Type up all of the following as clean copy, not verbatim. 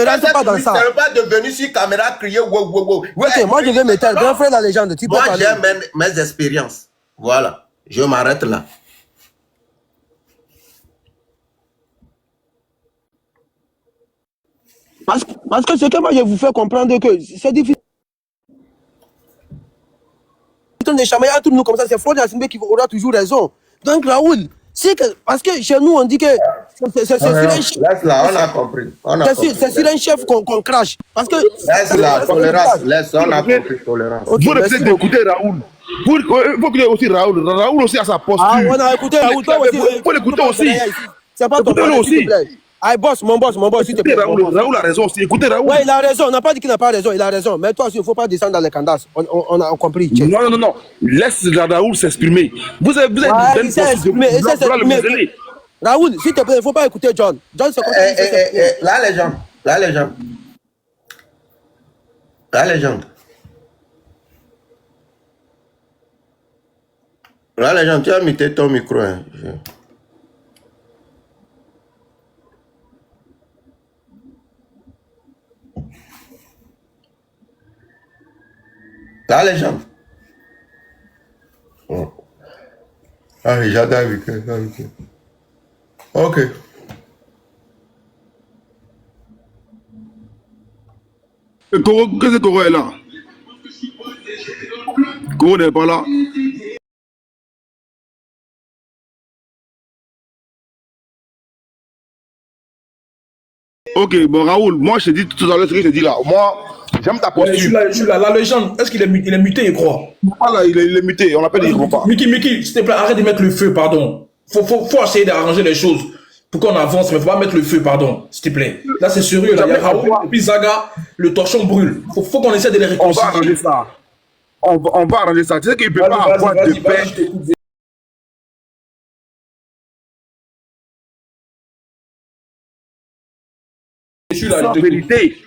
rentre pas dans ça. Tu ne pas de venir sur caméra crier wow, wow, wow. Ouais, ok, moi je vais me taire. Grand frère la légende. Tu peux moi, parler. j'ai mes expériences. Voilà. Je m'arrête là. Parce que ce que moi je vous fais comprendre que c'est difficile de chamailler entre nous comme ça, c'est Ford Yacine qui aura toujours raison. Donc Raoul, c'est que, parce que chez nous on dit que c'est sur un chef. Laisse-la, on a compris. C'est sur un chef qu'on crache. Parce que. Laisse-la, tolérance, laisse, on a compris, tolérance. Okay, vous refusez d'écouter Raoul. Vous écoutez aussi Raoul. Raoul aussi a sa posture. Ah, on a écouté Raoul. Toi aussi. Il faut l'écouter aussi. C'est pas ton problème, s'il te plaît. Ah, boss, mon boss, s'il te plaît. Raoul a raison aussi. Écoutez Raoul. Ouais, il a raison. On n'a pas dit qu'il n'a pas raison. Il a raison. Mais toi aussi, il ne faut pas descendre dans les candas. On a compris. Non. Laisse Raoul s'exprimer. Vous êtes il s'est exprimé. Raoul, s'il te plaît, il ne faut pas écouter John. John, c'est comme ça. La légende, tu as muté ton micro. Hein. La légende. Oh. Ah, j'adore avec ok. Qu'est-ce que Koro est là? Koro n'est pas là. Ok, bon Raoul, moi je te dis tout à l'heure ce que je te dis là. Moi, j'aime ta posture. Je suis là, la légende, est-ce qu'il est muté, je crois? Voilà, il est muté, on l'appelle, il ne pas. Mickey, s'il te plaît, arrête de mettre le feu, pardon. Faut essayer d'arranger les choses pour qu'on avance, mais faut pas mettre le feu, pardon, s'il te plaît. Là, c'est sérieux, là, il y a Raoul, et puis Zaga, le torchon brûle. Faut qu'on essaie de les réconcilier. On va arranger ça. On va arranger ça. Tu sais qu'il ne peut pas avoir de paix. En vérité,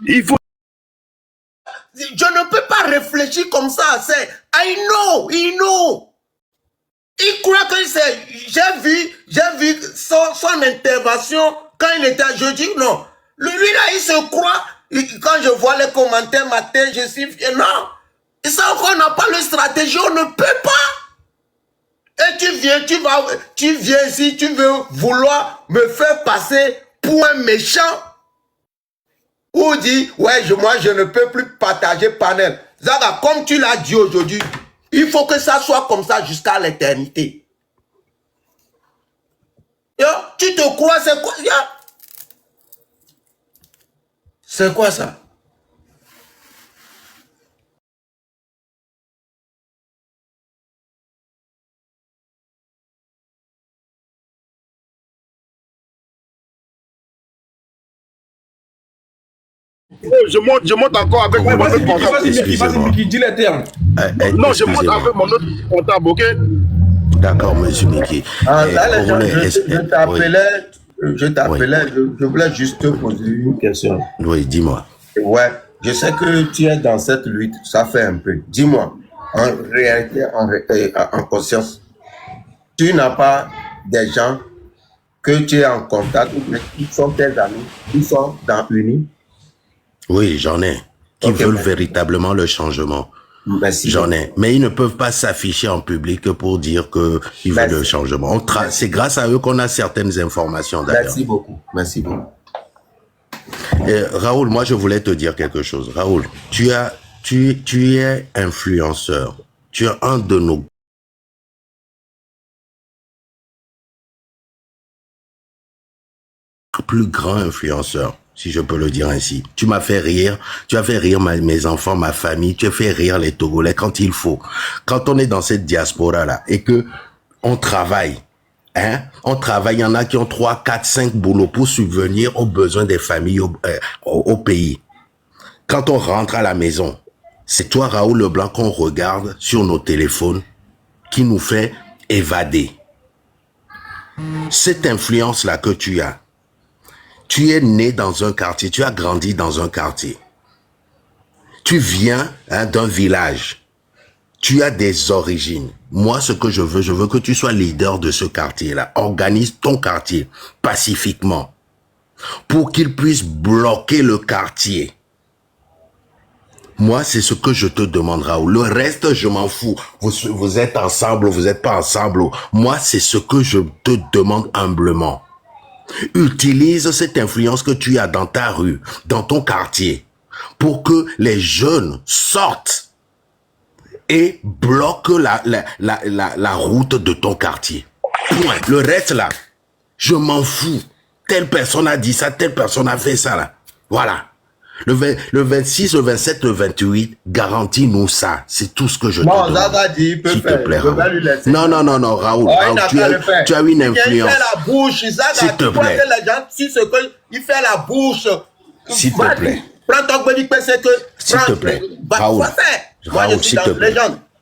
il faut. Je ne peux pas réfléchir comme ça. C'est I know. Il croit que c'est. J'ai vu son intervention quand il était. Je dis non. Lui là, il se croit. Quand je vois les commentaires matin, je suis fier. Non. Et ça encore, on n'a pas le stratégie. On ne peut pas. Et tu viens ici, tu veux vouloir me faire passer pour un méchant. Ou dit, ouais, moi je ne peux plus partager panel. Zaga, comme tu l'as dit aujourd'hui, il faut que ça soit comme ça jusqu'à l'éternité. Tu te crois, c'est quoi? C'est quoi ça? Je monte encore avec mon autre comptable. Vas-y, Mickey, dis les termes. Non, je monte avec mon autre comptable, ok? D'accord, monsieur Mickey. Je t'appelais, je voulais juste te poser une question. Oui, dis-moi. Ouais, je sais que tu es dans cette lutte, ça fait un peu. Dis-moi, en réalité, en conscience, tu n'as pas des gens que tu es en contact, mais qui sont tes amis, qui sont dans Uni? Oui, j'en ai, qui veulent véritablement le changement. Merci. J'en ai, mais ils ne peuvent pas s'afficher en public pour dire qu'ils veulent le changement. C'est grâce à eux qu'on a certaines informations d'ailleurs. Merci beaucoup, merci beaucoup. Raoul, moi je voulais te dire quelque chose. Raoul, tu es influenceur. Tu es un de nos plus grands influenceurs, si je peux le dire ainsi. Tu m'as fait rire, tu as fait rire mes enfants, ma famille, tu as fait rire les Togolais quand il faut. Quand on est dans cette diaspora-là et que on travaille, on travaille, il y en a qui ont 3, 4, 5 boulots pour subvenir aux besoins des familles au pays. Quand on rentre à la maison, c'est toi, Raoul Leblanc, qu'on regarde sur nos téléphones, qui nous fait évader. Cette influence-là que tu as, tu es né dans un quartier, tu as grandi dans un quartier. Tu viens d'un village. Tu as des origines. Moi, ce que je veux que tu sois leader de ce quartier-là. Organise ton quartier pacifiquement. pour qu'ils puissent bloquer le quartier. Moi, c'est ce que je te demande, Raoul. Le reste, je m'en fous. Vous êtes ensemble, vous n'êtes pas ensemble. Moi, c'est ce que je te demande humblement. Utilise cette influence que tu as dans ta rue, dans ton quartier, pour que les jeunes sortent et bloquent la route de ton quartier. Point. Le reste, là, je m'en fous. Telle personne a dit ça, telle personne a fait ça, là. Voilà. Le 26, le 27, le 28, garantis-nous ça. C'est tout ce que je te demande. Non, Zaga dit, il peut S'il te faire. plaît, Je vais Raoul. lui laisser. Non, Raoul. Raoul, tu as une influence. Il fait la bouche, Zaga. S'il te Tu vois plaît. que les gens, si ce que il fait la bouche. S'il te plaît. Prends ton petit peu, c'est que. S'il te plaît. Raoul. Raoul, s'il te plaît.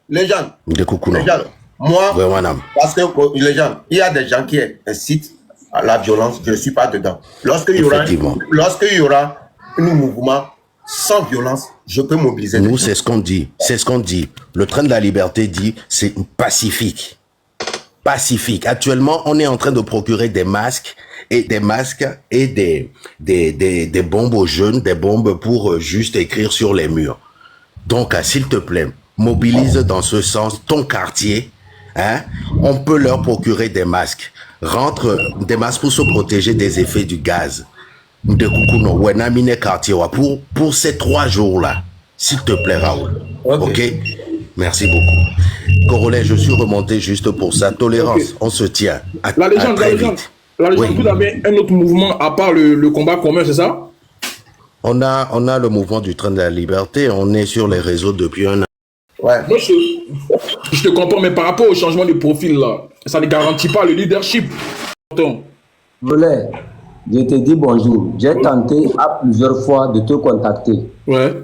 Les gens. De coucou, non. Les gens. Moi, Vraiment, non. parce que les gens, il y a des gens qui incitent à la violence, je ne suis pas dedans. Lorsqu'il y aura un mouvement sans violence, je peux mobiliser. Nous, c'est ce qu'on dit. C'est ce qu'on dit. Le train de la liberté dit, c'est pacifique. Pacifique. Actuellement, on est en train de procurer des masques et des bombes aux jeunes, des bombes pour juste écrire sur les murs. Donc, s'il te plaît, mobilise dans ce sens ton quartier. Hein? On peut leur procurer des masques. Rentre des masques pour se protéger des effets du gaz. Pour ces 3 jours-là. S'il te plaît, Raoul. Ok? Merci beaucoup. Corollaire, je suis remonté juste pour ça. Tolérance, on se tient. La légende, vous avez un autre mouvement à part le combat commun, c'est ça? On a le mouvement du train de la liberté. On est sur les réseaux depuis un an. Ouais. Moi, je te comprends, mais par rapport au changement de profil, là, ça ne garantit pas le leadership. Volet, je te dis bonjour. J'ai tenté à plusieurs fois de te contacter. Ouais.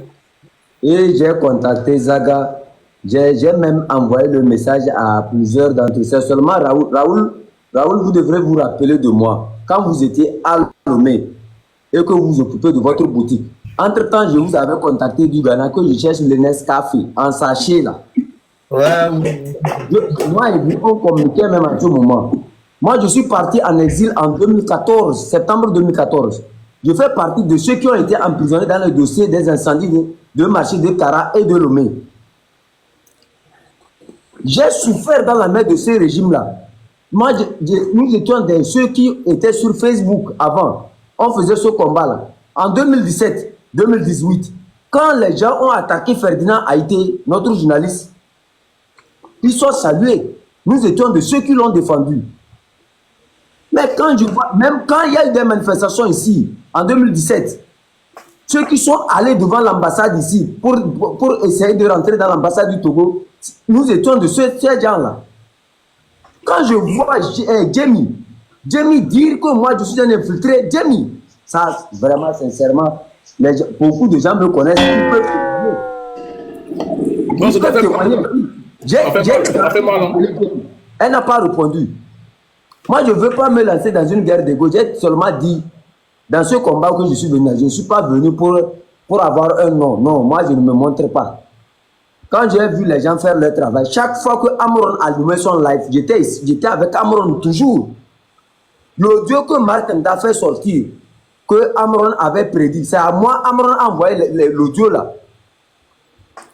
Et j'ai contacté Zaga. J'ai même envoyé le message à plusieurs d'entre eux. C'est seulement Raoul, vous devrez vous rappeler de moi. Quand vous étiez à Lomé et que vous vous occupez de votre boutique. Entre-temps, je vous avais contacté du Ghana que je cherche le Nescafé en sachet là. Ouais. Moi et vous, on communiquait même à ce moment. Moi, je suis parti en exil en 2014, septembre 2014. Je fais partie de ceux qui ont été emprisonnés dans le dossier des incendies de marché de Kara et de Lomé. J'ai souffert dans la main de ces régimes-là. Moi, nous étions ceux qui étaient sur Facebook avant. On faisait ce combat-là. En 2017, 2018, quand les gens ont attaqué Ferdinand Haïté, notre journaliste, ils sont salués. Nous étions de ceux qui l'ont défendu. Mais quand je vois, même quand il y a eu des manifestations ici, en 2017, ceux qui sont allés devant l'ambassade ici pour essayer de rentrer dans l'ambassade du Togo, nous étions de ces gens-là. Quand je vois Jamie dire que moi je suis un infiltré, Jamie, ça vraiment sincèrement, beaucoup de gens me connaissent. Non, ça fait mal. Elle n'a pas répondu. Moi, je ne veux pas me lancer dans une guerre d'ego. J'ai seulement dit, dans ce combat que je suis venu, je ne suis pas venu pour avoir un nom. Non, moi, je ne me montre pas. Quand j'ai vu les gens faire leur travail, chaque fois que Amron allumait son live, j'étais avec Amron toujours. L'audio que Marc Nda fait sortir, que Amron avait prédit, c'est à moi, Amron a envoyé l'audio là.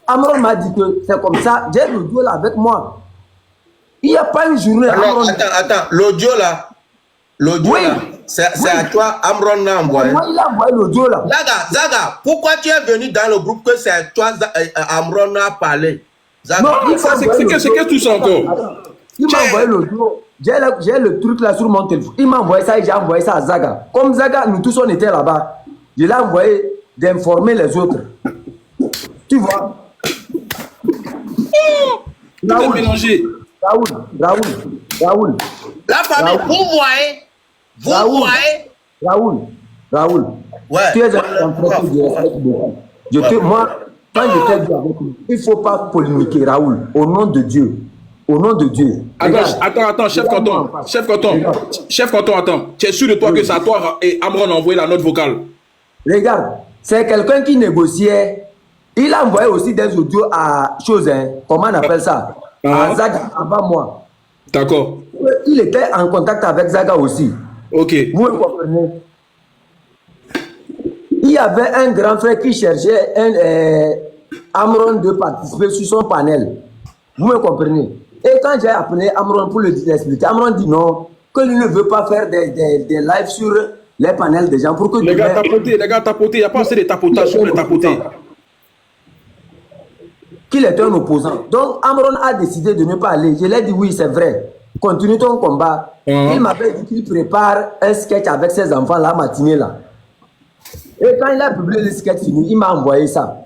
Amron m'a dit que c'est comme ça, j'ai l'audio là avec moi. Il n'y a pas une journée. Alors, attends, l'audio là, c'est à toi, Amron a envoyé. Moi, il a envoyé l'audio là. Zaga, pourquoi tu es venu dans le groupe que c'est à toi, Amron a parlé? Zaga. Non, c'est que tout ça encore. Il m'a envoyé l'audio. J'ai le truc là sur mon téléphone. Il m'a envoyé ça et j'ai envoyé ça à Zaga. Comme Zaga, nous tous on était là-bas, je l'ai envoyé d'informer les autres. Tu vois? Tout est mélangé. Raoul. La famille, vous voyez? Raoul. Ouais. Tu es un frère que je respecte beaucoup. Moi, quand je t'ai dit avec lui, il ne faut pas polémiquer, Raoul, au nom de Dieu. Au nom de Dieu. Attends, chef canton, attends. Tu es sûr de toi que c'est à toi et Amron a envoyé la note vocale? Regarde, c'est quelqu'un qui négociait. Il a envoyé aussi des audios à choses, hein, comment on appelle ça? À Zaga avant moi. D'accord. Il était en contact avec Zaga aussi. Ok. Vous comprenez? Il y avait un grand frère qui cherchait Amron de participer sur son panel. Vous me comprenez? Et quand j'ai appelé Amron pour l'expliquer, Amron dit non, qu'il ne veut pas faire des lives sur les panels des gens pour que... Les gars tapotés, il n'y a pas assez de tapotage sur les tapotés. Qu'il est un opposant. Donc Amron a décidé de ne pas aller. Je lui ai dit oui, c'est vrai. Continue ton combat. Il m'avait dit qu'il prépare un sketch avec ses enfants la matinée là. Et quand il a publié le sketch fini, il m'a envoyé ça.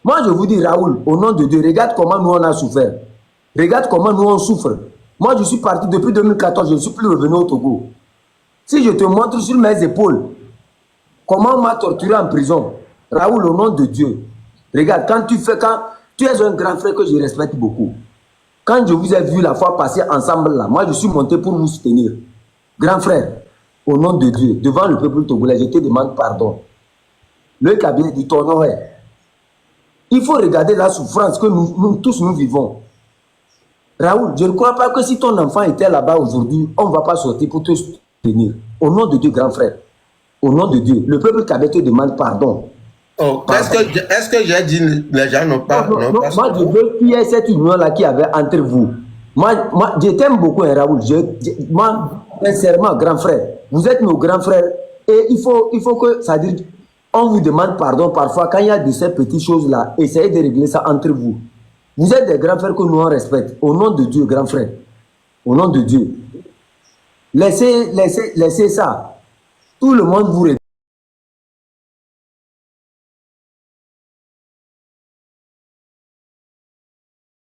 Moi, je vous dis, Raoul, au nom de Dieu, regarde comment nous on a souffert. Regarde comment nous on souffre. Moi, je suis parti depuis 2014, je ne suis plus revenu au Togo. Si je te montre sur mes épaules comment on m'a torturé en prison, Raoul, au nom de Dieu, regarde, quand tu es un grand frère que je respecte beaucoup. Quand je vous ai vu la fois passer ensemble là, moi, je suis monté pour vous soutenir. Grand frère, au nom de Dieu, devant le peuple togolais, je te demande pardon. Le cabinet dit ton nom est. Il faut regarder la souffrance que nous tous nous vivons. Raoul, je ne crois pas que si ton enfant était là-bas aujourd'hui, on ne va pas sortir pour te soutenir. Au nom de Dieu, grand frère. Au nom de Dieu, le peuple cabinet te demande pardon. Oh, est-ce que j'ai dit les gens n'ont pas... Non, moi, je veux qu'il y ait cette union-là qui avait entre vous. Moi, je t'aime beaucoup, hein, Raoul. Moi, sincèrement, grand frère, vous êtes nos grands frères. Et il faut que, ça dire, on vous demande pardon parfois quand il y a de ces petites choses-là. Essayez de régler ça entre vous. Vous êtes des grands frères que nous on respecte. Au nom de Dieu, grand frère. Au nom de Dieu. Laissez ça. Tout le monde vous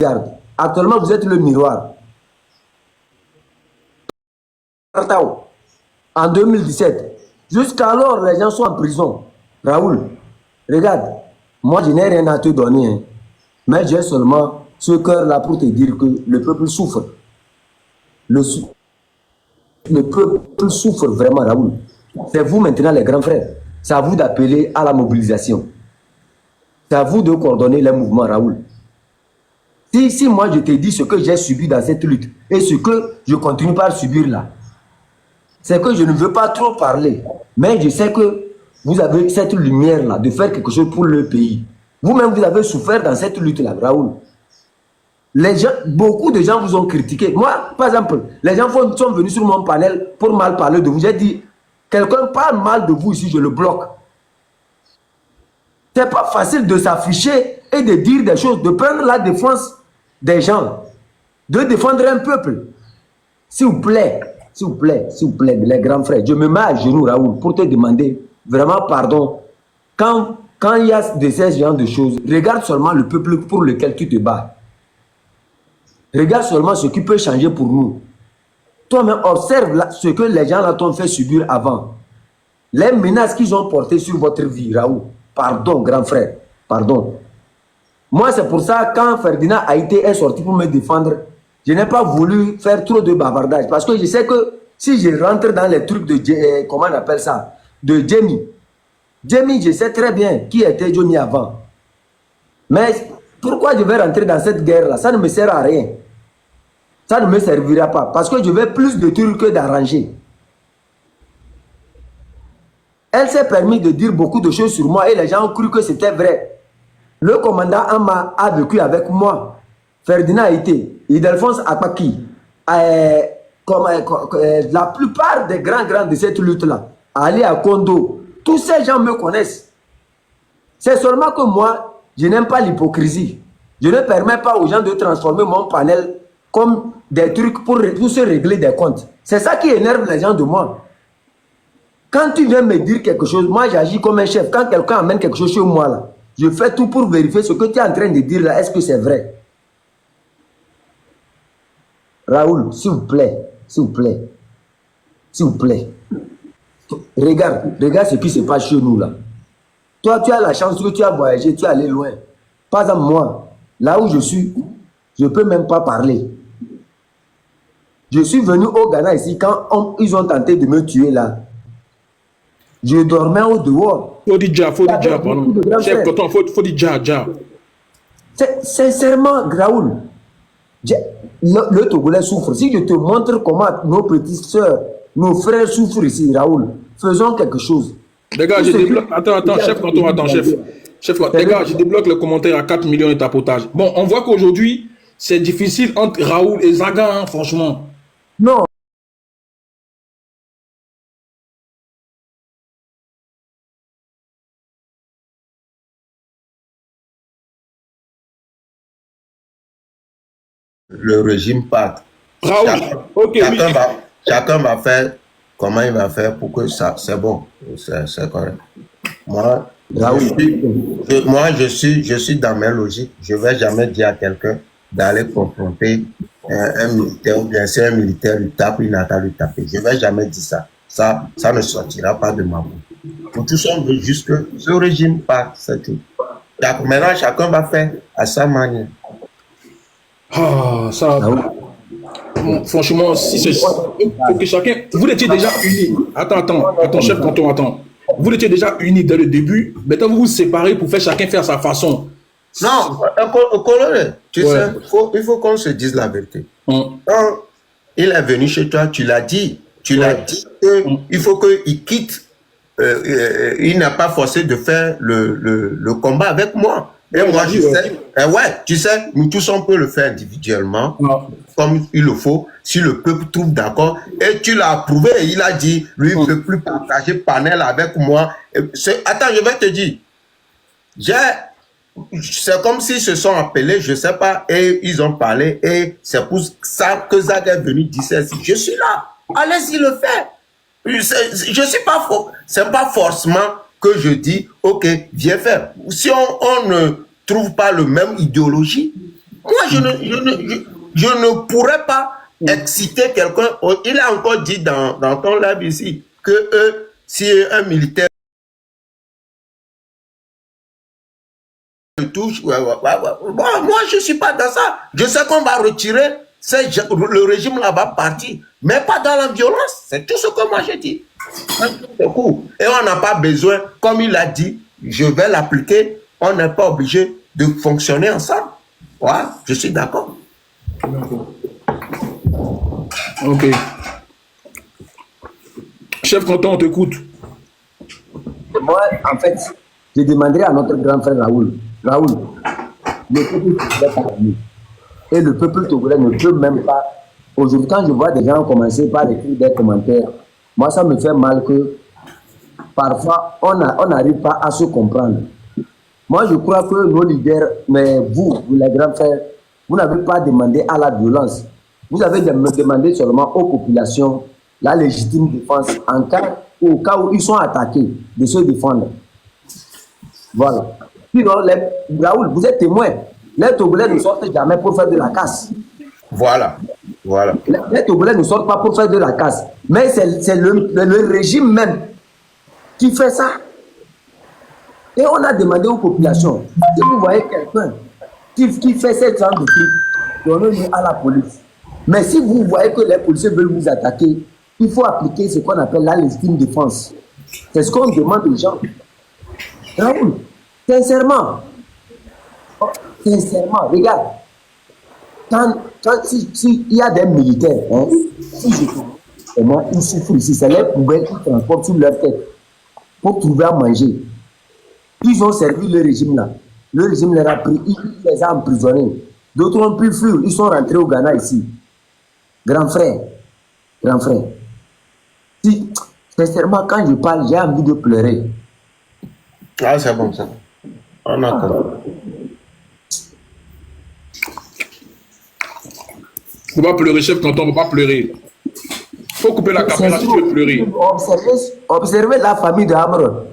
regarde. Actuellement, vous êtes le miroir. En 2017. Jusqu'alors, les gens sont en prison. Raoul, regarde. Moi, je n'ai rien à te donner. Hein. Mais j'ai seulement ce cœur-là pour te dire que le peuple souffre. Le peuple souffre vraiment, Raoul. C'est vous maintenant, les grands frères. C'est à vous d'appeler à la mobilisation. C'est à vous de coordonner les mouvements, Raoul. Si moi je te dis ce que j'ai subi dans cette lutte et ce que je continue par subir là, c'est que je ne veux pas trop parler. Mais je sais que vous avez cette lumière-là de faire quelque chose pour le pays. Vous-même, vous avez souffert dans cette lutte-là, Raoul. Beaucoup de gens vous ont critiqué. Moi, par exemple, les gens sont venus sur mon panel pour mal parler de vous. J'ai dit, quelqu'un parle mal de vous ici, je le bloque. C'est pas facile de s'afficher et de dire des choses, de prendre la défense des gens, de défendre un peuple. S'il vous plaît, les grands frères, je me mets à genoux, Raoul, pour te demander vraiment pardon. Quand il y a de ces genres de choses, regarde seulement le peuple pour lequel tu te bats. Regarde seulement ce qui peut changer pour nous. Toi-même, observe ce que les gens là t'ont fait subir avant. Les menaces qu'ils ont portées sur votre vie, Raoul. Pardon, grand frère, pardon. Moi, c'est pour ça, quand Ferdinand Haïté est sorti pour me défendre, je n'ai pas voulu faire trop de bavardage. Parce que je sais que si je rentre dans les trucs de, comment on appelle ça, de Jamie. Jamie, je sais très bien qui était Johnny avant. Mais pourquoi je vais rentrer dans cette guerre-là? Ça ne me sert à rien. Ça ne me servira pas. Parce que je vais plus de trucs que d'arranger. Elle s'est permis de dire beaucoup de choses sur moi et les gens ont cru que c'était vrai. Le commandant Ama a vécu avec moi. Ferdinand Haïté, Ildefonse Akpaki, la plupart des grands de cette lutte-là, Ali Akondo, tous ces gens me connaissent. C'est seulement que moi, je n'aime pas l'hypocrisie. Je ne permets pas aux gens de transformer mon panel comme des trucs pour se régler des comptes. C'est ça qui énerve les gens de moi. Quand tu viens me dire quelque chose, moi j'agis comme un chef. Quand quelqu'un amène quelque chose chez moi, là, je fais tout pour vérifier ce que tu es en train de dire là. Est-ce que c'est vrai? Raoul, s'il vous plaît, s'il vous plaît, s'il vous plaît. Regarde ce qui se passe chez nous là. Toi, tu as la chance que tu as voyagé, tu es allé loin. Pas comme moi. Là où je suis, je ne peux même pas parler. Je suis venu au Ghana ici quand ils ont tenté de me tuer là. Je dormais au dehors. Faut dire pardon. Chef Coton, faut dire ja. Sincèrement, Raoul, le Togolais souffre. Si je te montre comment nos petites soeurs, nos frères souffrent ici, Raoul, faisons quelque chose. Les gars, je débloque. Attends, chef canton, chef. Les gars, je débloque le commentaire à 4 millions de tapotage. Bon, on voit qu'aujourd'hui, c'est difficile entre Raoul et Zaga, hein, franchement. Non. Le régime part. Raoul, ok, Chacun va faire comment il va faire pour que ça, c'est bon, c'est correct. Moi, je suis dans mes logiques. Je ne vais jamais dire à quelqu'un d'aller confronter un militaire, ou bien si un militaire lui tape, il n'a qu'à lui taper. Je ne vais jamais dire ça. Ça ne sortira pas de ma bouche. Pour tout ça, on veut juste que ce régime parte, c'est tout. Maintenant, chacun va faire à sa manière. Ah, ça. Franchement, si c'est. Faut que chacun. Vous étiez déjà unis. Attends, chef canton, attends. Vous étiez déjà unis dès le début. Maintenant, vous vous séparez pour faire chacun faire sa façon. Non, Coloré, tu sais, il faut qu'on se dise la vérité. Quand il est venu chez toi, tu l'as dit. Tu l'as dit qu'il faut qu'il quitte. Il n'a pas forcé de faire le combat avec moi. Et moi, je sais, tu sais, nous tous, on peut le faire individuellement, comme il le faut, si le peuple trouve d'accord. Et tu l'as approuvé, et il a dit, lui, il ne peut plus partager panel avec moi. Attends, je vais te dire. C'est comme s'ils se sont appelés, je ne sais pas, et ils ont parlé, et c'est pour ça que Zaga est venu dire ceci. Je suis là, allez-y le faire. Je ne suis pas faux. Ce n'est pas forcément que je dis, ok, viens faire. Si on ne trouve pas le même idéologie, moi, je ne pourrais pas exciter quelqu'un. Il a encore dit dans ton live ici que si un militaire touche, moi, je ne suis pas dans ça. Je sais qu'on va retirer, le régime là va partir, mais pas dans la violence. C'est tout ce que moi j'ai dit. C'est cool. Et on n'a pas besoin, comme il a dit, je vais l'appliquer, on n'est pas obligé de fonctionner ensemble. Ouais, je suis d'accord. Ok. Chef canton, on t'écoute. Moi, en fait, je demanderai à notre grand frère Raoul, le peuple togolais parmi. Et le peuple togolais ne peut même pas. Aujourd'hui, quand je vois des gens commencer par écrire des commentaires, moi, ça me fait mal que parfois, on n'arrive pas à se comprendre. Moi, je crois que nos leaders, mais vous les grands frères, vous n'avez pas demandé à la violence. Vous avez demandé seulement aux populations la légitime défense au cas où ils sont attaqués, de se défendre. Voilà. Sinon, Raoul, vous êtes témoin. Les Togolais ne sortent jamais pour faire de la casse. Voilà. Les Togolais ne sortent pas pour faire de la casse. Mais c'est le régime même qui fait ça. Et on a demandé aux populations, si vous voyez quelqu'un qui fait ce genre de truc, donnez-le à la police. Mais si vous voyez que les policiers veulent vous attaquer, il faut appliquer ce qu'on appelle la légitime défense. C'est ce qu'on demande aux gens. Raoul, sincèrement, regarde, s'il y a des militaires, si je comment ils souffrent ici, c'est les poubelles qui transportent sur leur tête pour trouver à manger. Ils ont servi le régime là. Le régime les a pris, il les a emprisonnés. D'autres ont pu fuir, ils sont rentrés au Ghana ici. Grand frère. Si, sincèrement, quand je parle, j'ai envie de pleurer. Ah, c'est bon, ça. On a compris. Faut pas pleurer, chef canton, faut pas pleurer. Faut couper la caméra si tu veux pleurer. Observez la famille de Amron.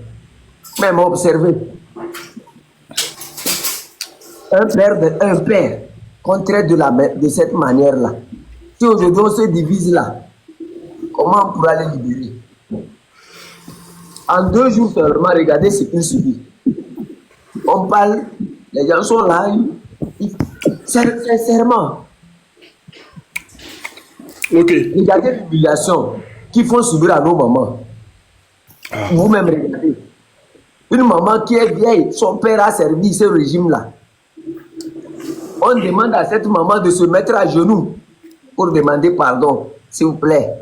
Même observez. Un père qu'on traite de cette manière-là. Si aujourd'hui on se divise là, comment on pourra les libérer? En 2 jours seulement, regardez ce qu'il subit. On parle, les gens sont là, sincèrement. Ok. Regardez l'humiliation qu'ils font subir à nos mamans. Vous-même regardez. Une maman qui est vieille, son père a servi ce régime-là. On demande à cette maman de se mettre à genoux pour demander pardon. S'il vous plaît.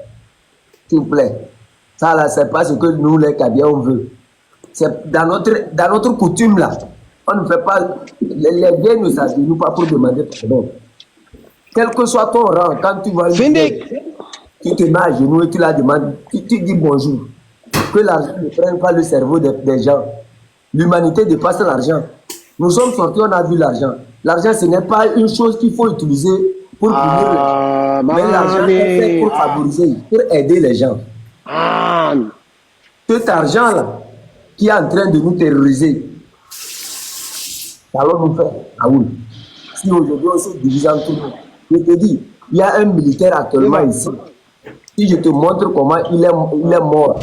S'il vous plaît. Ça là, c'est pas ce que nous, les Kabyles, on veut. C'est dans notre coutume là. On ne fait pas, les vieilles ne s'agenouillent pas pour demander pardon. Quel que soit ton rang, quand tu vois tu te mets à genoux et tu la demandes, tu dis bonjour. Que l'argent ne prenne pas le cerveau des gens. L'humanité dépasse l'argent. Nous sommes sortis, on a vu l'argent. L'argent, ce n'est pas une chose qu'il faut utiliser pour punir les gens. Mais l'argent est fait pour favoriser, pour aider les gens. Cet argent-là, qui est en train de nous terroriser, allons nous faire, Raoul. Si aujourd'hui on se divise en tout, je te dis, il y a un militaire actuellement ici. Si je te montre comment il est mort.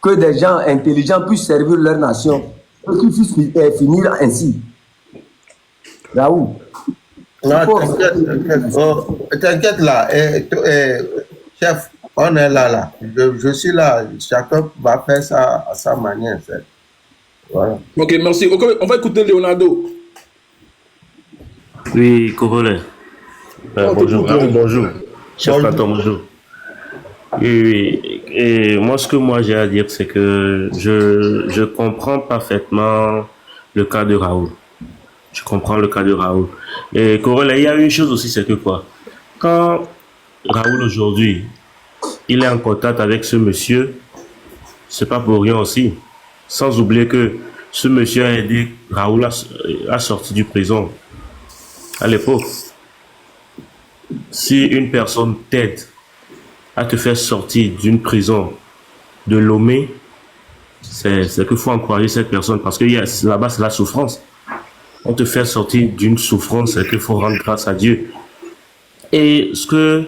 Que des gens intelligents puissent servir leur nation, et qu'ils puissent finir ainsi. Raoul. Non, t'inquiète là, chef, on est là. Je suis là, chacun va faire ça à sa manière. Voilà. Ok, merci. Ok, on va écouter Leonardo. Oui, Congolais. Bonjour. Bonjour. Chef Platon, bonjour. Oui. Et moi, ce que j'ai à dire, c'est que je comprends parfaitement le cas de Raoul. Je comprends le cas de Raoul. Et Congolais, il y a une chose aussi, c'est que quoi? Quand Raoul aujourd'hui, il est en contact avec ce monsieur, c'est pas pour rien aussi. Sans oublier que ce monsieur a aidé Raoul à sortir du prison à l'époque. Si une personne t'aide à te faire sortir d'une prison de Lomé, c'est qu'il faut encourager cette personne parce que là-bas c'est la souffrance. On te fait sortir d'une souffrance, c'est qu'il faut rendre grâce à Dieu. Et ce que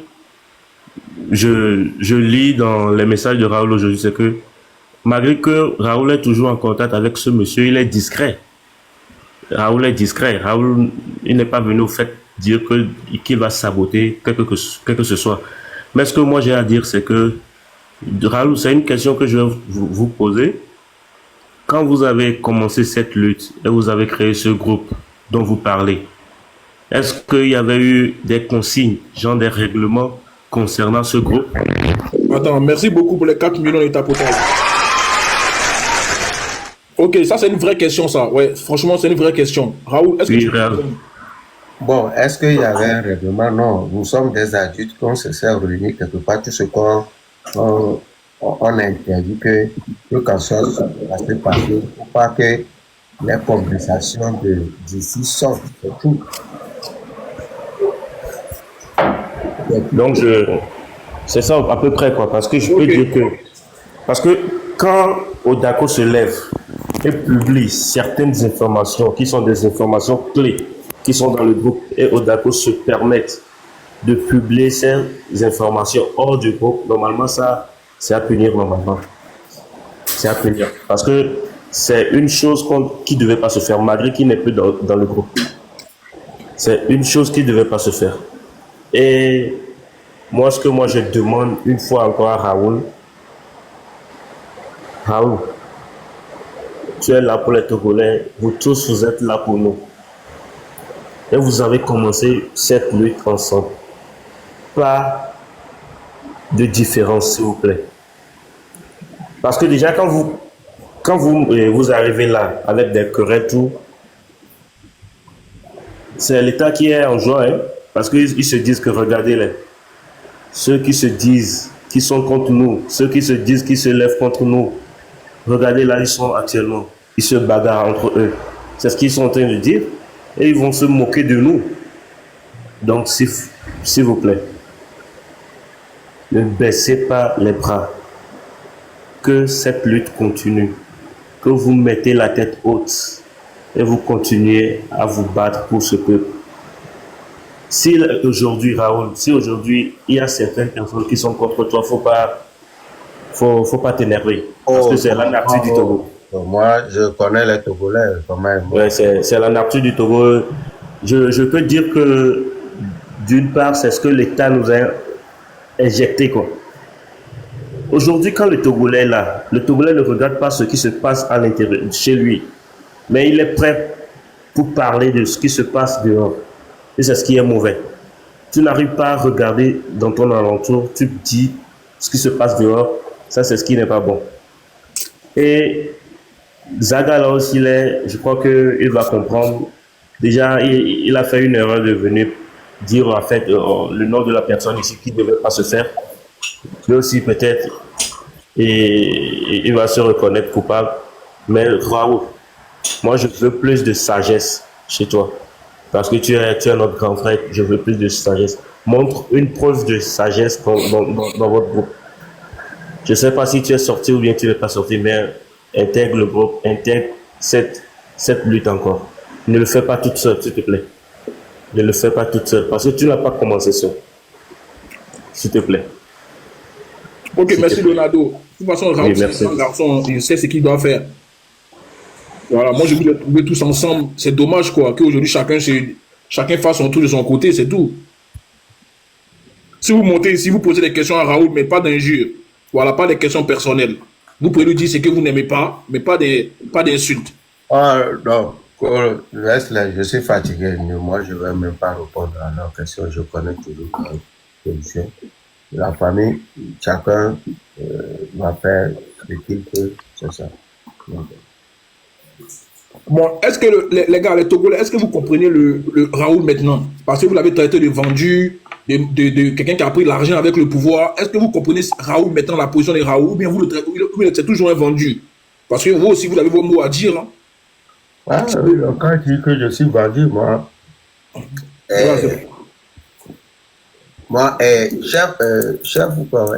je lis dans les messages de Raoul aujourd'hui, c'est que malgré que Raoul est toujours en contact avec ce monsieur, il est discret. Raoul est discret. Raoul, il n'est pas venu au fait dire qu'il va saboter quelque que ce soit. Mais ce que moi j'ai à dire, c'est que Raoul, c'est une question que je vais vous poser. Quand vous avez commencé cette lutte et vous avez créé ce groupe dont vous parlez, est-ce qu'il y avait eu des consignes, genre des règlements concernant ce groupe? Attends, merci beaucoup pour les 4 millions de tapotage. Ok, ça c'est une vraie question, ça. Ouais, franchement, c'est une vraie question. Raoul, est-ce que tu... Bon, est-ce qu'il y avait un règlement? Non, nous sommes des adultes, qu'on se s'est réunis quelque part, tout ce qu'on on interdit que quand ça se passe passer, pour pas que les conversations d'ici sortent, c'est tout. Donc, c'est ça à peu près, quoi, parce que je peux dire que... Parce que quand Odako se lève et publie certaines informations qui sont des informations clés, qui sont dans le groupe, et Odako se permettent de publier ces informations hors du groupe, normalement, ça, c'est à punir, normalement. C'est à punir. Parce que c'est une chose qui ne devait pas se faire, malgré qu'il n'est plus dans le groupe. C'est une chose qui ne devait pas se faire. Et moi, ce que je demande une fois encore à Raoul, tu es là pour les Togolais, vous tous, vous êtes là pour nous. Et vous avez commencé cette lutte ensemble. Pas de différence, s'il vous plaît. Parce que déjà, quand vous arrivez là, avec des querelles, tout, c'est l'État qui est en joie, hein, parce qu'ils se disent que, regardez-les, ceux qui se disent, qui sont contre nous, ceux qui se disent, qui se lèvent contre nous, regardez là, ils sont actuellement, ils se bagarrent entre eux. C'est ce qu'ils sont en train de dire, et ils vont se moquer de nous. Donc, s'il vous plaît, ne baissez pas les bras. Que cette lutte continue. Que vous mettez la tête haute et vous continuez à vous battre pour ce peuple. Si aujourd'hui, Raoul, il y a certaines personnes qui sont contre toi, faut pas t'énerver. Parce que c'est l'anarchie du Togo. Moi, je connais les Togolais quand même. Ouais, c'est l'anarchie du Togo. Je peux dire que d'une part, c'est ce que l'État nous a injecté, quoi. Aujourd'hui, quand le Togolais est là, le Togolais ne regarde pas ce qui se passe à l'intérieur, chez lui. Mais il est prêt pour parler de ce qui se passe dehors. Et c'est ce qui est mauvais. Tu n'arrives pas à regarder dans ton alentour, tu te dis, ce qui se passe dehors, ça c'est ce qui n'est pas bon. Et Zaga là aussi, je crois qu'il va comprendre. Déjà, il a fait une erreur de venir dire en fait le nom de la personne ici qui ne devait pas se faire. Lui aussi peut-être, et il va se reconnaître coupable. Mais Raoul, moi je veux plus de sagesse chez toi. Parce que tu es notre grand frère, je veux plus de sagesse. Montre une preuve de sagesse dans votre groupe. Je ne sais pas si tu es sorti ou bien tu n'es pas sorti, mais intègre le groupe, intègre cette lutte encore. Ne le fais pas toute seule, s'il te plaît. Ne le fais pas toute seule, parce que tu n'as pas commencé seul. S'il te plaît. Ok, merci Leonardo. De toute façon, Raoul, c'est un garçon, il sait ce qu'il doit faire. Voilà, moi je voulais trouver tous ensemble. C'est dommage quoi, qu'aujourd'hui chacun fasse son tour de son côté, c'est tout. Si vous montez, si vous posez des questions à Raoul, mais pas d'injures, voilà, pas des questions personnelles. Vous pouvez lui dire ce que vous n'aimez pas, mais pas d'insultes. Ah non, reste là, je suis fatigué. Moi, je ne vais même pas répondre à leurs questions. Je connais toujours la solution. La famille, chacun va faire ce qu'il peut, c'est ça. Donc, Bon, est-ce que les gars, les Togolais, est-ce que vous comprenez le Raoul maintenant? Parce que vous l'avez traité de vendu, de quelqu'un qui a pris l'argent avec le pouvoir. Est-ce que vous comprenez Raoul maintenant, la position de Raoul, ou bien vous le traitez, c'est toujours un vendu? Parce que vous aussi, vous avez vos mots à dire. Hein? ah oui, quand il dit que je suis vendu, moi, moi, chef ou quoi,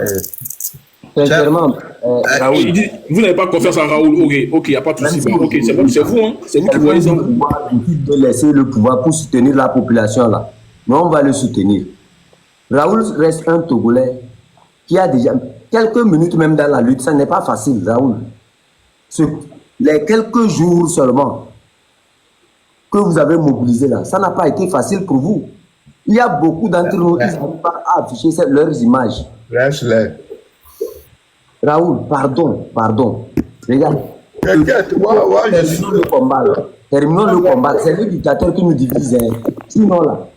Sincèrement, Raoul, Il dit, vous n'avez pas confiance en Raoul. Ok, il n'y a pas de souci. Ok, c'est bon, c'est vous, hein? C'est vous qui voyez ça. de laisser le pouvoir pour soutenir la population là. Mais on va le soutenir. Raoul reste un Togolais qui a déjà quelques minutes même dans la lutte. Ça n'est pas facile, Raoul. Les quelques jours seulement que vous avez mobilisé là, ça n'a pas été facile pour vous. Il y a beaucoup d'entre nous qui n'arrivent pas à afficher leurs images. reste-les. Raoul, pardon. Regarde. T'inquiète, moi, je suis. Terminons le combat là. Terminons le combat. C'est le dictateur qui nous divise. Hein. Sinon là,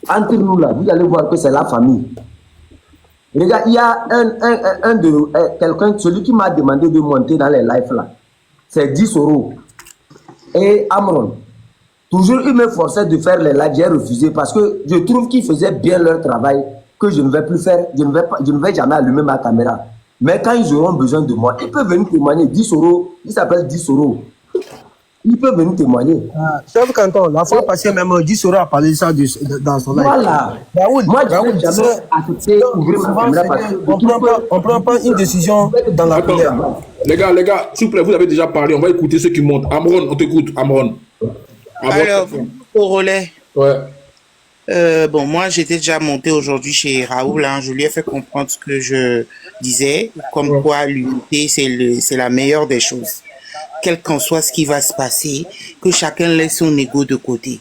entre nous là, vous allez voir que c'est la famille. Regarde, il y a quelqu'un, celui qui m'a demandé de monter dans les lives là. C'est 10 euros. Et Amron. Toujours, il me forçait de faire les lives. J'ai refusé parce que je trouve qu'ils faisaient bien leur travail, que je ne vais plus faire. Je ne vais jamais allumer ma caméra. Mais quand ils auront besoin de moi, ils peuvent venir témoigner. 10 euros, il s'appelle 10 euros. Ils peuvent venir témoigner. Chef Canton, la fois passée, même 10 euros a parlé de ça dans son live. Voilà. Raoul, Moi, je Raoul, n'ai jamais accepté d'ouvrir ma caméra parce que on prend pas une décision dans la colère. Les gars, s'il vous plaît, vous avez déjà parlé. On va écouter ceux qui montent. Amron, on t'écoute, Amron. Alors, au relais. Ouais. Bon, moi, j'étais déjà monté aujourd'hui chez Raoul. Hein. Je lui ai fait comprendre ce que je disais, comme quoi l'unité, c'est la meilleure des choses. Quel qu'en soit ce qui va se passer, que chacun laisse son ego de côté.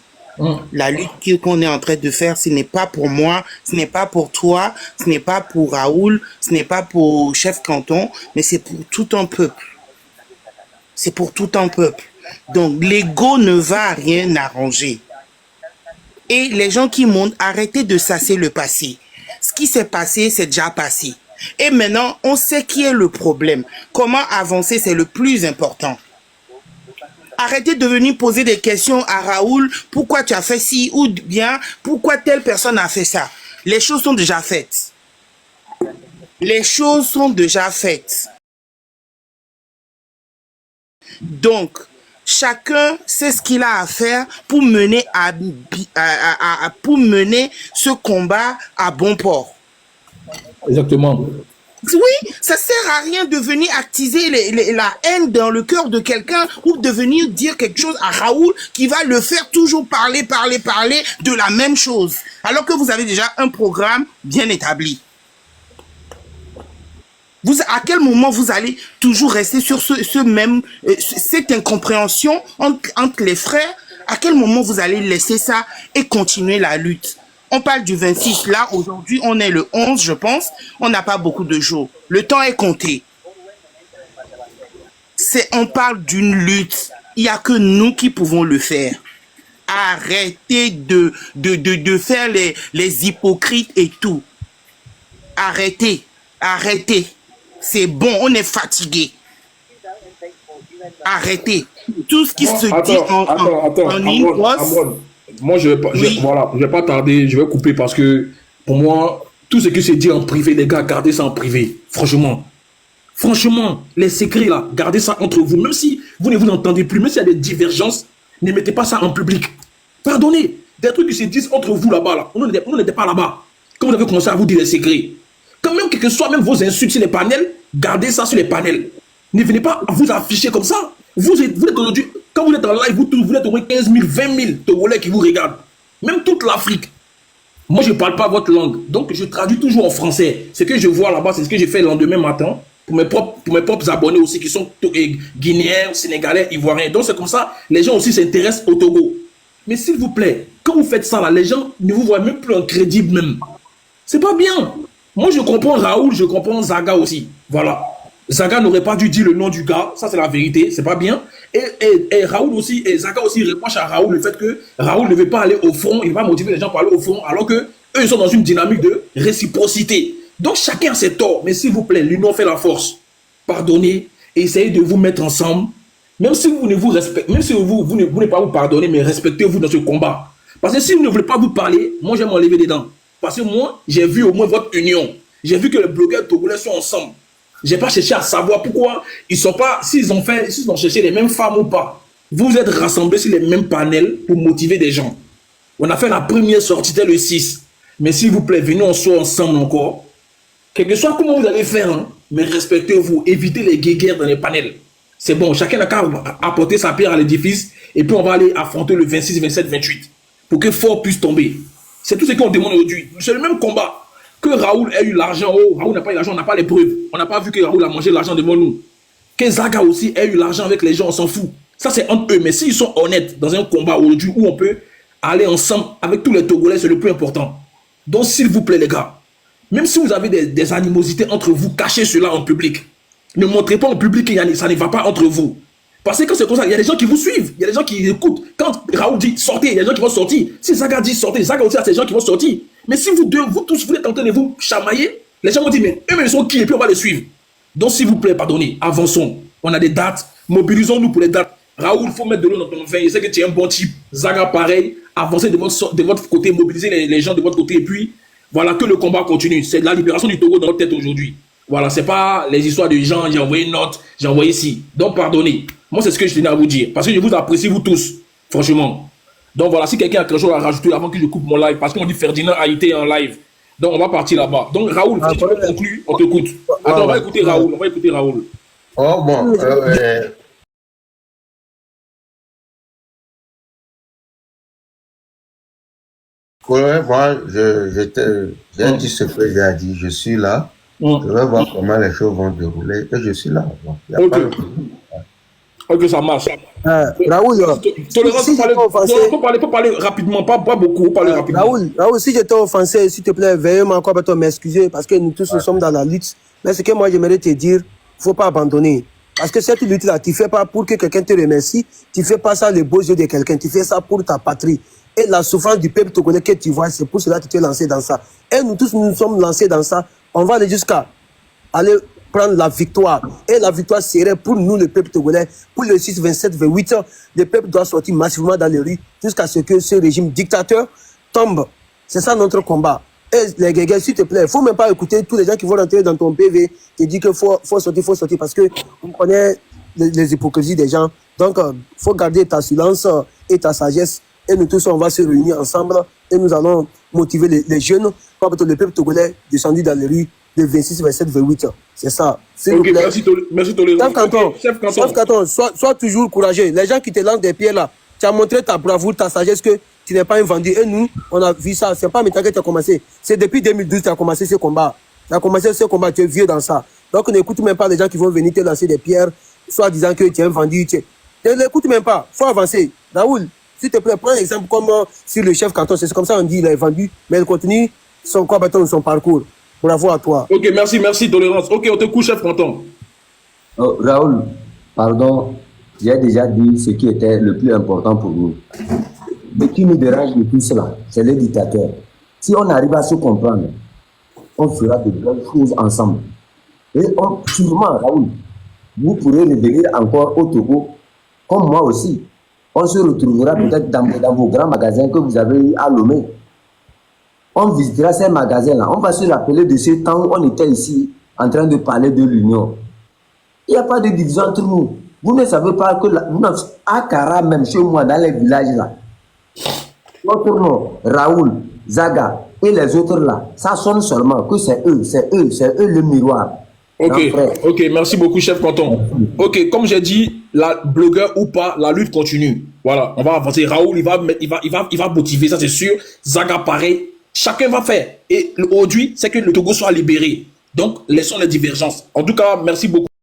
La lutte qu'on est en train de faire, ce n'est pas pour moi, ce n'est pas pour toi, ce n'est pas pour Raoul, ce n'est pas pour Chef Canton, mais c'est pour tout un peuple. C'est pour tout un peuple. Donc, l'ego ne va rien arranger. Et les gens qui montent, arrêtez de sasser le passé. Ce qui s'est passé, c'est déjà passé. Et maintenant, on sait qui est le problème. Comment avancer, c'est le plus important. Arrêtez de venir poser des questions à Raoul. Pourquoi tu as fait ci ou bien pourquoi telle personne a fait ça. Les choses sont déjà faites. Les choses sont déjà faites. Donc, chacun sait ce qu'il a à faire pour mener, pour mener ce combat à bon port. Exactement. Oui, ça sert à rien de venir attiser la haine dans le cœur de quelqu'un ou de venir dire quelque chose à Raoul qui va le faire toujours parler de la même chose. Alors que vous avez déjà un programme bien établi. À quel moment vous allez toujours rester sur cette incompréhension entre les frères? À quel moment vous allez laisser ça et continuer la lutte? On parle du 26, là, aujourd'hui, on est le 11, je pense. On n'a pas beaucoup de jours. Le temps est compté. On parle d'une lutte. Il n'y a que nous qui pouvons le faire. Arrêtez de faire les hypocrites et tout. Arrêtez. Arrêtez. C'est bon, on est fatigué. Arrêtez. Tout ce qui se dit en une brosse. Moi, je vais pas tarder, je vais couper parce que pour moi, tout ce qui se dit en privé, les gars, gardez ça en privé. Franchement, les secrets là, gardez ça entre vous. Même si vous ne vous entendez plus, même s'il y a des divergences, ne mettez pas ça en public. Pardonnez, des trucs qui se disent entre vous là-bas, là. On n'était pas là-bas. Quand vous avez commencé à vous dire les secrets, quand même, quel que soit même vos insultes sur les panels, gardez ça sur les panels. Ne venez pas à vous afficher comme ça. Vous êtes aujourd'hui, quand vous êtes en live, vous êtes au moins 15 000, 20 000 Togolais qui vous regardent. Même toute l'Afrique. Moi, je ne parle pas votre langue. Donc, je traduis toujours en français. Ce que je vois là-bas, c'est ce que j'ai fait le lendemain matin pour mes propres abonnés aussi qui sont guinéens, sénégalais, ivoiriens. Donc, c'est comme ça, les gens aussi s'intéressent au Togo. Mais s'il vous plaît, quand vous faites ça, là, les gens ne vous voient même plus en crédible même. C'est pas bien. Moi, je comprends Raoul, je comprends Zaga aussi. Voilà. Zaga n'aurait pas dû dire le nom du gars. Ça, c'est la vérité. C'est pas bien. Et Raoul aussi, et Zaga aussi reproche à Raoul le fait que Raoul ne veut pas aller au front. Il va motiver les gens pour aller au front. Alors que eux, ils sont dans une dynamique de réciprocité. Donc, chacun a ses torts. Mais s'il vous plaît, l'union fait la force. Pardonnez. Essayez de vous mettre ensemble. Même si vous ne vous respectez, même si vous ne voulez pas vous pardonner, mais respectez-vous dans ce combat. Parce que si vous ne voulez pas vous parler, moi, je vais m'enlever des dents. Parce que moi, j'ai vu au moins votre union. J'ai vu que les blogueurs togolais sont ensemble. J'ai pas cherché à savoir pourquoi ils sont pas, s'ils ont cherché les mêmes femmes ou pas. Vous êtes rassemblés sur les mêmes panels pour motiver des gens. On a fait la première sortie, c'était le 6. Mais s'il vous plaît, venez, on soit ensemble encore. Quel que soit comment vous allez faire, hein, mais respectez-vous, évitez les guéguerres dans les panels. C'est bon, chacun n'a qu'à apporter sa pierre à l'édifice et puis on va aller affronter le 26, 27, 28 pour que fort puisse tomber. C'est tout ce qu'on demande aujourd'hui. C'est le même combat. Que Raoul ait eu l'argent, oh, Raoul n'a pas eu l'argent, on n'a pas les preuves. On n'a pas vu que Raoul a mangé l'argent devant nous. Que Zaga aussi ait eu l'argent avec les gens, on s'en fout. Ça, c'est entre eux. Mais s'ils sont honnêtes dans un combat aujourd'hui où on peut aller ensemble avec tous les Togolais, c'est le plus important. Donc, s'il vous plaît, les gars, même si vous avez des animosités entre vous, cachez cela en public. Ne montrez pas en public que ça ne va pas entre vous. Parce que quand c'est comme ça, il y a des gens qui vous suivent, il y a des gens qui écoutent. Quand Raoul dit sortez, il y a des gens qui vont sortir. Si Zaga dit sortez, Zaga aussi a ces gens qui vont sortir. Mais si vous tous, vous êtes en train de vous chamailler, les gens vont dire mais eux-mêmes ils sont qui et puis on va les suivre. Donc s'il vous plaît, pardonnez, avançons. On a des dates, mobilisons-nous pour les dates. Raoul, il faut mettre de l'eau dans ton vin, je sais que tu es un bon type. Zaga pareil, avancez de votre côté, mobilisez les gens de votre côté et puis voilà que le combat continue. C'est la libération du Togo dans notre tête aujourd'hui. Voilà, c'est pas les histoires de gens, j'ai envoyé une note, j'ai envoyé ci. Donc pardonnez. Moi, c'est ce que je tenais à vous dire. Parce que je vous apprécie, vous tous. Franchement. Donc voilà, si quelqu'un a quelque chose à rajouter avant que je coupe mon live, parce qu'on dit Ferdinand a été en live. Donc on va partir là-bas. Donc Raoul, si tu veux conclure, on t'écoute. Attends, on va écouter Raoul. Oh bon. Ouais, moi, j'ai dit ce que j'ai dit. Je suis là. Je vais voir comment les choses vont dérouler. Et je suis là. Bon, y a pas de problème. Ok, ça marche. Raoul, Tolérance, faut parler rapidement, pas beaucoup, parler rapidement. Raoul, si j'étais offensé, s'il te plaît, veuillez encore m'excuser parce que nous tous nous sommes dans la lutte. Mais ce que moi j'aimerais te dire, il ne faut pas abandonner. Parce que cette lutte-là, tu ne fais pas pour que quelqu'un te remercie, tu ne fais pas ça les beaux yeux de quelqu'un, tu fais ça pour ta patrie. Et la souffrance du peuple togolais que tu vois, c'est pour cela que tu es lancé dans ça. Et nous tous, nous sommes lancés dans ça. On va aller jusqu'à aller prendre la victoire. Et la victoire serait pour nous, le peuple togolais, pour le 6, 27, 28 ans. Le peuple doit sortir massivement dans les rues jusqu'à ce que ce régime dictateur tombe. C'est ça notre combat. Et les gars, s'il te plaît, il ne faut même pas écouter tous les gens qui vont rentrer dans ton PV qui disent qu'il faut sortir, parce qu'on connaît les hypocrisies des gens. Donc, il faut garder ta silence et ta sagesse. Et nous tous, on va se réunir ensemble et nous allons motiver les jeunes, pour que le peuple togolais descendu dans les rues de 26, 27, 28 ans. C'est ça. Ok, merci Tolérance. Chef Canton, sois toujours courageux. Les gens qui te lancent des pierres là, tu as montré ta bravoure, ta sagesse que tu n'es pas un vendu. Et nous, on a vu ça. C'est pas maintenant que tu as commencé. C'est depuis 2012 que tu as commencé ce combat. Tu as commencé ce combat, tu es vieux dans ça. Donc n'écoute même pas les gens qui vont venir te lancer des pierres, soit disant que tu es un vendu. Ne l'écoute même pas. Il faut avancer. Raoul, s'il te plaît, prends un exemple comme sur le chef Canton. C'est comme ça on dit il est vendu, mais il continue son combattant, son parcours. Bravo à toi. Ok, merci Tolérance. Ok, on te couche, chef Canton. Oh, Raoul, pardon, j'ai déjà dit ce qui était le plus important pour nous. Ce qui nous dérange le plus là, c'est les dictateurs. Si on arrive à se comprendre, on fera de belles choses ensemble. Et sûrement, Raoul, vous pourrez revenir encore au Togo, comme moi aussi. On se retrouvera peut-être dans vos grands magasins que vous avez eu à Lomé. On visitera ces magasins-là. On va se rappeler de ce temps où on était ici en train de parler de l'union. Il n'y a pas de division entre nous. Vous ne savez pas que à Kara, même chez moi, dans les villages là, notre nom, Raoul, Zaga et les autres là, ça sonne seulement que c'est eux le miroir. Ok, ok, merci beaucoup, chef canton. Ok, comme j'ai dit, la blogueur ou pas, la lutte continue. Voilà, on va avancer. Raoul, il va motiver, ça c'est sûr. Zaga, pareil. Chacun va faire. Et aujourd'hui, c'est que le Togo soit libéré. Donc, laissons les divergences. En tout cas, merci beaucoup.